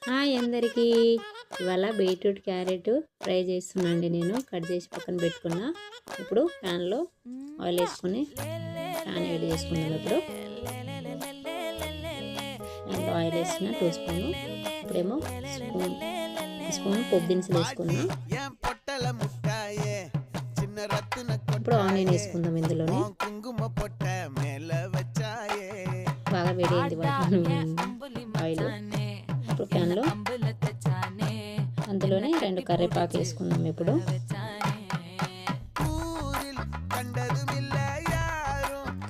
Hi అందరికీ. ఇవాళ beetroot carrot fry చేస్తున్నాండి. నేను కట్ చేసి పక్కన పెట్టుకున్నా. ఇప్పుడు ప్యాన్లో ఆయిల్ వేసుకొని ప్యాన్ వేడి చేసుకున్నాను. ఇప్పుడు ప్యాన్లో ఆయిల్ వేసిన 2 స్పూన్లు. ఇప్పుడేమో స్పూన్ పోపు దినుసులు వేసుకున్నా. ఇప్పుడు ఆనియన్ వేసుకుందాం. ఇందులోనే బాగా వేడి అయింది ఆయిల్. ఇప్పుడు ప్యాన్లో అందులోనే 2 కరివేపాకు వేసుకుందాం. ఇప్పుడు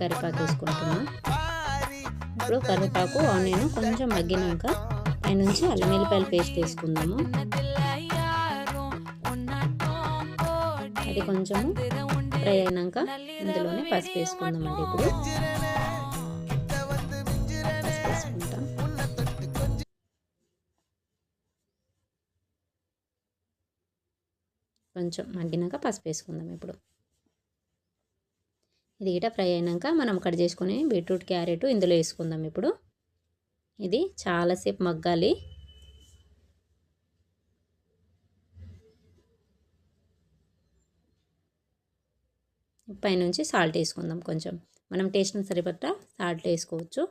కరివేపాకు వేసుకుంటున్నాం. ఇప్పుడు కరివేపాకు ఆనియన్ కొంచెం మగ్గినాక పైనుంచి అల్లం వెల్లిపాయల పేస్ట్ వేసుకుందాము. అది కొంచెము ఫ్రై అయినాక ఇందులోనే పసుపు వేసుకుందామండి. ఇప్పుడు పసుపు వేసుకుంటాం. కొంచెం మగ్గినాక పసుపు వేసుకుందాం. ఇప్పుడు ఇది గిట ఫ్రై అయినాక మనం కట్ చేసుకుని బీట్రూట్ క్యారెట్ ఇందులో వేసుకుందాం. ఇప్పుడు ఇది చాలాసేపు మగ్గాలి. పైనుంచి సాల్ట్ వేసుకుందాం. కొంచెం మనం టేస్ట్ని సరిపడా సాల్ట్ వేసుకోవచ్చు.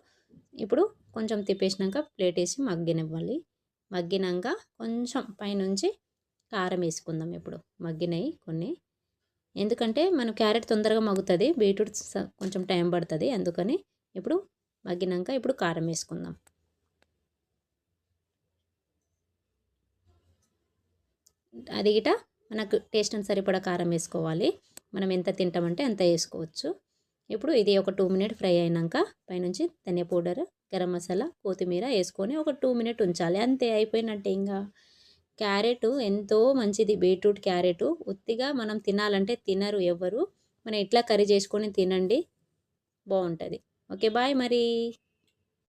ఇప్పుడు కొంచెం తిప్పేసినాక ప్లేట్ వేసి మగ్గనివ్వాలి. మగ్గినాక కొంచెం పైనుంచి కారం వేసుకుందాం. ఇప్పుడు మగ్గినాయి కొన్ని, ఎందుకంటే మన క్యారెట్ తొందరగా మగ్గుతుంది, బీట్రూట్ కొంచెం టైం పడుతుంది. అందుకని ఇప్పుడు మగ్గినాక ఇప్పుడు కారం వేసుకుందాం. అది గిట మనకు టేస్ట్ని సరిపడా కారం వేసుకోవాలి. మనం ఎంత తింటామంటే అంత వేసుకోవచ్చు. ఇప్పుడు ఇది ఒక 2 మినిట్ ఫ్రై అయినాక పైనుంచి ధనియా పౌడర్, గరం మసాలా, కొత్తిమీర వేసుకొని ఒక 2 మినిట్ ఉంచాలి. అంతే, అయిపోయినట్టే. ఇంకా క్యారెట్ ఎంతో మంచిది. బీట్రూట్ క్యారెట్ ఉత్తిగా మనం తినాలంటే తినరు ఎవరు. మనం ఇట్లా కర్రీ చేసుకొని తినండి, బాగుంటుంది. ఓకే, బాయ్ మరి.